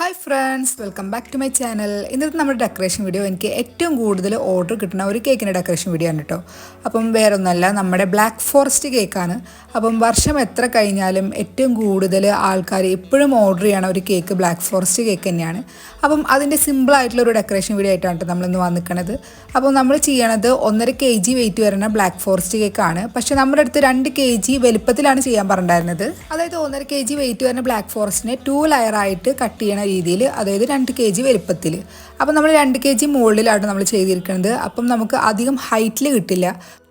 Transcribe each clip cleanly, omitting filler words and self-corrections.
Hi friends, welcome back to my channel. ഇന്നത്തെ നമ്മുടെ decoration video എനിക്ക് ഏറ്റവും കൂടുതൽ ഓർഡർ കിട്ടുന്ന ഒരു കേക്കിൻ്റെ ഡെക്കറേഷൻ വീഡിയോ ആണ് കേട്ടോ. അപ്പം വേറൊന്നുമല്ല, നമ്മുടെ ബ്ലാക്ക് ഫോറസ്റ്റ് കേക്കാണ്. അപ്പം വർഷം എത്ര കഴിഞ്ഞാലും ഏറ്റവും കൂടുതൽ ആൾക്കാർ എപ്പോഴും ഓർഡർ ചെയ്യണ ഒരു കേക്ക് ബ്ലാക്ക് ഫോറസ്റ്റ് കേക്ക് തന്നെയാണ്. അപ്പം അതിൻ്റെ സിമ്പിളായിട്ടുള്ളൊരു ഡെക്കറേഷൻ വീഡിയോ ആയിട്ടാണ് നമ്മളിന്ന് വന്നിരിക്കുന്നത്. അപ്പോൾ നമ്മൾ ചെയ്യണത് 1.5 kg വെയിറ്റ് വരുന്ന ബ്ലാക്ക് ഫോറസ്റ്റ് കേക്കാണ്. പക്ഷേ നമ്മുടെ അടുത്ത് 2 kg വലുപ്പത്തിലാണ് ചെയ്യാൻ പറഞ്ഞിരുന്നത്. അതായത് 1.5 kg വെയിറ്റ് വരുന്ന ബ്ലാക്ക് ഫോറസ്റ്റിനെ 2 ലെയറായിട്ട് കട്ട് ചെയ്യണ രീതിയിൽ, അതായത് 2 kg വലുപ്പത്തിൽ. അപ്പം നമ്മൾ 2 kg മുകളിലാണ് നമ്മൾ ചെയ്തിരിക്കുന്നത്. അപ്പം നമുക്ക് അധികം ഹൈറ്റിൽ കിട്ടില്ല.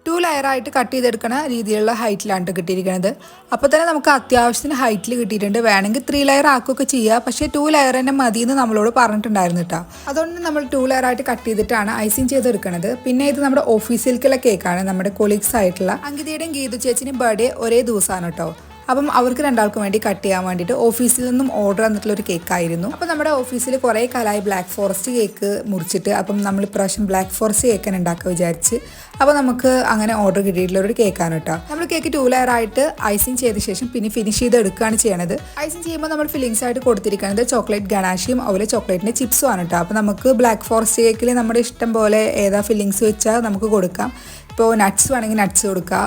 2 ലെയറായിട്ട് കട്ട് ചെയ്തെടുക്കുന്ന രീതിയിലുള്ള ഹൈറ്റിലാണ് കിട്ടിയിരിക്കുന്നത്. അപ്പോൾ തന്നെ നമുക്ക് അത്യാവശ്യത്തിന് ഹൈറ്റിൽ കിട്ടിയിട്ടുണ്ട്. വേണമെങ്കിൽ 3 ലെയർ ആക്കുകയൊക്കെ ചെയ്യുക, പക്ഷേ 2 ലെയർ തന്നെ മതി എന്ന് നമ്മളോട് പറഞ്ഞിട്ടുണ്ടായിരുന്നു കേട്ടോ. അതുകൊണ്ട് നമ്മൾ 2 ലെയറായിട്ട് കട്ട് ചെയ്തിട്ടാണ് ഐസിങ് ചെയ്തെടുക്കുന്നത്. പിന്നെ ഇത് നമ്മുടെ ഓഫീസിലേക്കുള്ള കേക്കാണ്. നമ്മുടെ കൊളീഗ്സ് ആയിട്ടുള്ള അങ്കിതയുടെയും ഗീതു ചേച്ചിൻ്റെയും ബർത്ത്ഡേ ഒരേ ദിവസമാണ് കേട്ടോ. അപ്പം അവർക്ക് രണ്ടാൾക്കും വേണ്ടി കട്ട് ചെയ്യാൻ വേണ്ടിയിട്ട് ഓഫീസിൽ നിന്നും ഓർഡർ വന്നിട്ടുള്ളൊരു കേക്കായിരുന്നു. അപ്പം നമ്മുടെ ഓഫീസിൽ കുറേ കാലമായി ബ്ലാക്ക് ഫോറസ്റ്റ് കേക്ക് മുറിച്ചിട്ട്, അപ്പം നമ്മൾ ഇപ്രാവശ്യം ബ്ലാക്ക് ഫോറസ്റ്റ് കേക്കാണ് ഉണ്ടാക്കുക വിചാരിച്ച്. അപ്പോൾ നമുക്ക് അങ്ങനെ ഓർഡർ കിട്ടിയിട്ടുള്ളൊരു കേക്കാണ് കേട്ടോ. നമ്മൾ കേക്ക് 2 ലെയറായിട്ട് ഐസിങ് ചെയ്ത ശേഷം പിന്നെ ഫിനിഷ് ചെയ്ത് എടുക്കുകയാണ് ചെയ്യണത്. ഐസിങ് ചെയ്യുമ്പോൾ നമ്മൾ ഫില്ലിങ്സ് ആയിട്ട് കൊടുത്തിരിക്കുന്നത് ചോക്ലേറ്റ് ഗണാഷിയും അതുപോലെ ചോക്ലേറ്റിൻ്റെ ചിപ്സും ആണ് കേട്ടോ. അപ്പോൾ നമുക്ക് ബ്ലാക്ക് ഫോറസ്റ്റ് കേക്കിൽ നമ്മുടെ ഇഷ്ടം പോലെ ഏതാ ഫില്ലിങ്സ് വെച്ചാൽ നമുക്ക് കൊടുക്കാം. ഇപ്പോൾ നട്ട്സ് വേണമെങ്കിൽ നട്ട്സ് കൊടുക്കുക,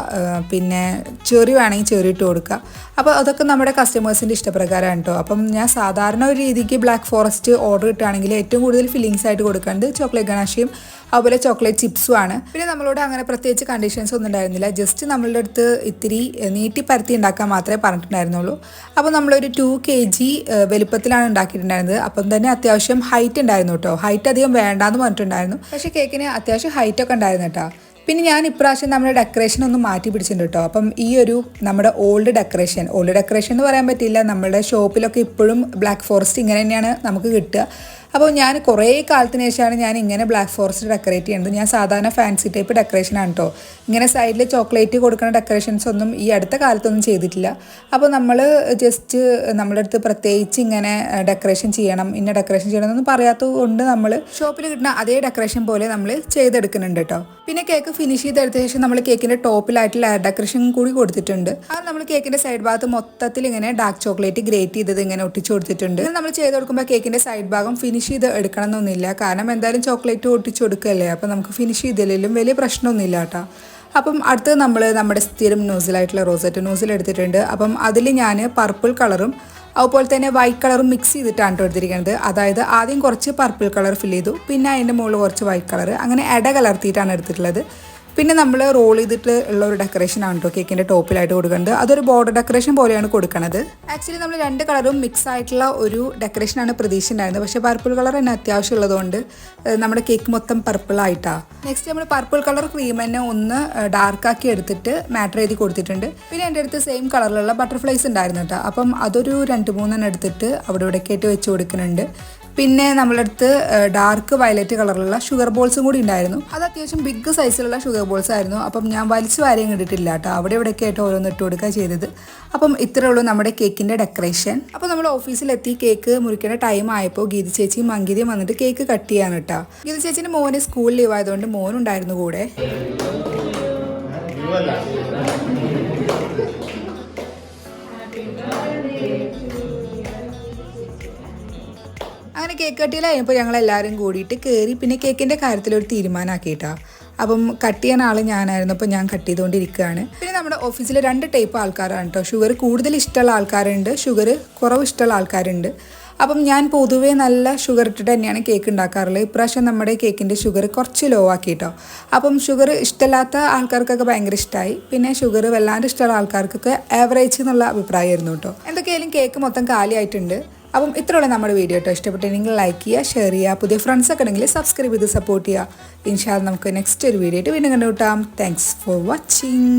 പിന്നെ ചെറി വേണമെങ്കിൽ ചെറി ഇട്ട് കൊടുക്കുക. അപ്പോൾ അതൊക്കെ നമ്മുടെ കസ്റ്റമേഴ്സിൻ്റെ ഇഷ്ടപ്രകാരമാണ് കേട്ടോ. അപ്പം ഞാൻ സാധാരണ ഒരു രീതിക്ക് ബ്ലാക്ക് ഫോറസ്റ്റ് ഓർഡർ കിട്ടുകയാണെങ്കിൽ ഏറ്റവും കൂടുതൽ ഫില്ലിങ്സ് ആയിട്ട് കൊടുക്കേണ്ടത് ചോക്ലേറ്റ് ഗണാഷിയും അതുപോലെ ചോക്ലേറ്റ് ചിപ്സും ആണ്. പിന്നെ നമ്മളോട് അങ്ങനെ പ്രത്യേകിച്ച് കണ്ടീഷൻസ് ഒന്നും ഉണ്ടായിരുന്നില്ല. ജസ്റ്റ് നമ്മളുടെ അടുത്ത് ഇത്തിരി നീട്ടി പരത്തി ഉണ്ടാക്കാൻ മാത്രമേ പറഞ്ഞിട്ടുണ്ടായിരുന്നുള്ളൂ. അപ്പോൾ നമ്മളൊരു 2 kg വലുപ്പത്തിലാണ് ഉണ്ടാക്കിയിട്ടുണ്ടായിരുന്നത്. അപ്പം തന്നെ അത്യാവശ്യം ഹൈറ്റ് ഉണ്ടായിരുന്നു കേട്ടോ. ഹൈറ്റ് അധികം വേണ്ടാന്ന് പറഞ്ഞിട്ടുണ്ടായിരുന്നു, പക്ഷേ കേക്കിന് അത്യാവശ്യം ഹൈറ്റൊക്കെ ഉണ്ടായിരുന്നു കേട്ടോ. പിന്നെ ഞാൻ ഇപ്രാവശ്യം നമ്മുടെ ഡെക്കറേഷൻ ഒന്ന് മാറ്റി പിടിച്ചിട്ടുണ്ട് കേട്ടോ. അപ്പം ഈ ഒരു നമ്മുടെ ഓൾഡ് ഡെക്കറേഷൻ എന്ന് പറയാൻ പറ്റില്ല, നമ്മുടെ ഷോപ്പിലൊക്കെ ഇപ്പോഴും ബ്ലാക്ക് ഫോറസ്റ്റ് ഇങ്ങനെ തന്നെയാണ് നമുക്ക് കിട്ടുക. അപ്പോൾ ഞാൻ കുറേ കാലത്തിന് ശേഷമാണ് ഞാൻ ഇങ്ങനെ ബ്ലാക്ക് ഫോറസ്റ്റ് ഡെക്കറേറ്റ് ചെയ്യുന്നത്. ഞാൻ സാധാരണ ഫാൻസി ടൈപ്പ് ഡെക്കറേഷനാണ് കേട്ടോ. ഇങ്ങനെ സൈഡിൽ ചോക്ലേറ്റ് കൊടുക്കുന്ന ഡെക്കറേഷൻസ് ഒന്നും ഈ അടുത്ത കാലത്തൊന്നും ചെയ്തിട്ടില്ല. അപ്പോൾ നമ്മൾ ജസ്റ്റ് നമ്മുടെ അടുത്ത് പ്രത്യേകിച്ച് ഇങ്ങനെ ഡെക്കറേഷൻ ചെയ്യണം, ഇന്ന ഡെക്കറേഷൻ ചെയ്യണം എന്നൊന്നും പറയാത്തത് കൊണ്ട് നമ്മൾ ഷോപ്പിൽ കിട്ടുന്ന അതേ ഡെക്കറേഷൻ പോലെ നമ്മൾ ചെയ്തെടുക്കുന്നുണ്ട് കേട്ടോ. പിന്നെ കേക്ക് ഫിനിഷ് ചെയ്തെടുത്ത ശേഷം നമ്മൾ കേക്കിൻ്റെ ടോപ്പിലായിട്ട് ലെയർ ഡെക്കറേഷൻ കൂടി കൊടുത്തിട്ടുണ്ട്. അത് നമ്മൾ കേക്കിൻ്റെ സൈഡ് ഭാഗത്ത് മൊത്തത്തിൽ ഇങ്ങനെ ഡാർക്ക് ചോക്ലേറ്റ് ഗ്രേറ്റ് ചെയ്തത് ഇങ്ങനെ ഒട്ടിച്ചു കൊടുത്തിട്ടുണ്ട്. നമ്മൾ ചെയ്ത് കൊടുക്കുമ്പോൾ കേക്കിൻ്റെ സൈഡ് ഭാഗം ഫിനിഷ് ചെയ്ത് എടുക്കണം എന്നൊന്നുമില്ല, കാരണം എന്തായാലും ചോക്ലേറ്റ് ഒട്ടിച്ചു കൊടുക്കുകയല്ലേ. അപ്പം നമുക്ക് ഫിനിഷ് ചെയ്തില്ലെങ്കിലും വലിയ പ്രശ്നമൊന്നുമില്ല കേട്ടോ. അപ്പം അടുത്ത് നമ്മൾ നമ്മുടെ സ്ഥിരം നോസിലായിട്ടുള്ള റോസറ്റ് നോസിൽ എടുത്തിട്ടുണ്ട്. അപ്പം അതിൽ ഞാൻ പർപ്പിൾ കളറും അതുപോലെ തന്നെ വൈറ്റ് കളറും മിക്സ് ചെയ്തിട്ടാണ് എടുത്തിരിക്കുന്നത്. അതായത് ആദ്യം കുറച്ച് പർപ്പിൾ കളർ ഫിൽ ചെയ്തു, പിന്നെ അതിൻ്റെ മുകളിൽ കുറച്ച് വൈറ്റ് കളർ, അങ്ങനെ ഇട കലർത്തിയിട്ടാണ് എടുത്തിട്ടുള്ളത്. പിന്നെ നമ്മൾ റോൾ ചെയ്തിട്ട് ഉള്ള ഒരു ഡെക്കറേഷനാണ് കേട്ടോ കേക്കിൻ്റെ ടോപ്പിലായിട്ട് കൊടുക്കുന്നത്. അതൊരു ബോർഡർ ഡെക്കറേഷൻ പോലെയാണ് കൊടുക്കുന്നത്. ആക്ച്വലി നമ്മൾ 2 കളറും മിക്സ് ആയിട്ടുള്ള ഒരു ഡെക്കറേഷനാണ് പ്രതീക്ഷ ഉണ്ടായിരുന്നത്, പക്ഷേ പർപ്പിൾ കളർ തന്നെ അത്യാവശ്യം ഉള്ളതുകൊണ്ട് നമ്മുടെ കേക്ക് മൊത്തം പർപ്പിളായിട്ടാണ്. നെക്സ്റ്റ് നമ്മൾ പർപ്പിൾ കളർ ക്രീം തന്നെ ഒന്ന് ഡാർക്കാക്കി എടുത്തിട്ട് മാറ്റർ എഴുതി കൊടുത്തിട്ടുണ്ട്. പിന്നെ എൻ്റെ അടുത്ത് സെയിം കളറിലുള്ള ബട്ടർഫ്ലൈസ് ഉണ്ടായിരുന്നു കേട്ടോ. അപ്പം അതൊരു 2-3 എടുത്തിട്ട് അവിടെ ഇവിടെയൊക്കെ ആയിട്ട് വെച്ച് കൊടുക്കുന്നുണ്ട്. പിന്നെ നമ്മളടുത്ത് ഡാർക്ക് വയലറ്റ് കളറിലുള്ള ഷുഗർ ബോൾസും കൂടി ഉണ്ടായിരുന്നു. അത് അത്യാവശ്യം ബിഗ് സൈസിലുള്ള ഷുഗർ ബോൾസ് ആയിരുന്നു. അപ്പം ഞാൻ വലിച്ചു വാരിയും കിട്ടിയിട്ടില്ല കേട്ടോ. അവിടെ ഇവിടെയൊക്കെ ആയിട്ട് ഓരോന്ന് ഇട്ട് കൊടുക്കുക ചെയ്തത്. അപ്പം ഇത്രയേ ഉള്ളൂ നമ്മുടെ കേക്കിൻ്റെ ഡെക്കറേഷൻ. അപ്പോൾ നമ്മൾ ഓഫീസിലെത്തി കേക്ക് മുറിക്കേണ്ട ടൈം ആയപ്പോൾ ഗീതു ചേച്ചിയും അങ്കിതയും വന്നിട്ട് കേക്ക് കട്ട് ചെയ്യാൻ കേട്ടോ. ഗീതു ചേച്ചിൻ്റെ മോന് സ്കൂൾ ലീവ് ആയതുകൊണ്ട് മോനുണ്ടായിരുന്നു കൂടെ. അങ്ങനെ കേക്ക് കട്ടിയിലായപ്പോൾ ഞങ്ങളെല്ലാവരും കൂടിയിട്ട് കയറി പിന്നെ കേക്കിൻ്റെ കാര്യത്തിലൊരു തീരുമാനമാക്കിയിട്ടാണ്. അപ്പം കട്ട് ചെയ്യാൻ ആൾ ഞാനായിരുന്നു. അപ്പോൾ ഞാൻ കട്ട് ചെയ്തുകൊണ്ടിരിക്കുകയാണ്. പിന്നെ നമ്മുടെ ഓഫീസിൽ 2 ടൈപ്പ് ആൾക്കാരാണ് കേട്ടോ. ഷുഗർ കൂടുതൽ ഇഷ്ടമുള്ള ആൾക്കാരുണ്ട്, ഷുഗർ കുറവ് ഇഷ്ടമുള്ള ആൾക്കാരുണ്ട്. അപ്പം ഞാൻ പൊതുവേ നല്ല ഷുഗർ ഇട്ടിട്ട് തന്നെയാണ് കേക്ക് ഉണ്ടാക്കാറുള്ളത്. ഇപ്രാവശ്യം നമ്മുടെ കേക്കിൻ്റെ ഷുഗർ കുറച്ച് ലോ ആക്കി കേട്ടോ. അപ്പം ഷുഗർ ഇഷ്ടമില്ലാത്ത ആൾക്കാർക്കൊക്കെ ഭയങ്കര ഇഷ്ടമായി. പിന്നെ ഷുഗർ വല്ലാണ്ട് ഇഷ്ടമുള്ള ആൾക്കാർക്കൊക്കെ ആവറേജ് എന്നുള്ള അഭിപ്രായമായിരുന്നു കേട്ടോ. എന്തൊക്കെയായാലും കേക്ക് മൊത്തം കാലിയായിട്ടുണ്ട്. അപ്പം ഇത്രയുള്ള നമ്മുടെ വീഡിയോ കേട്ടോ. ഇഷ്ടപ്പെട്ടെങ്കിൽ ലൈക്ക് ചെയ്യുക, ഷെയർ ചെയ്യുക, പുതിയ ഫ്രണ്ട്സൊക്കെ ഉണ്ടെങ്കിൽ സബ്സ്ക്രൈബ് ചെയ്ത് സപ്പോർട്ട് ചെയ്യുക. ഇൻഷാ അല്ലാഹ് നമുക്ക് നെക്സ്റ്റ് ഒരു വീഡിയോ ആയിട്ട് വീണ്ടും കണ്ടുമുട്ടാം. Thanks for watching.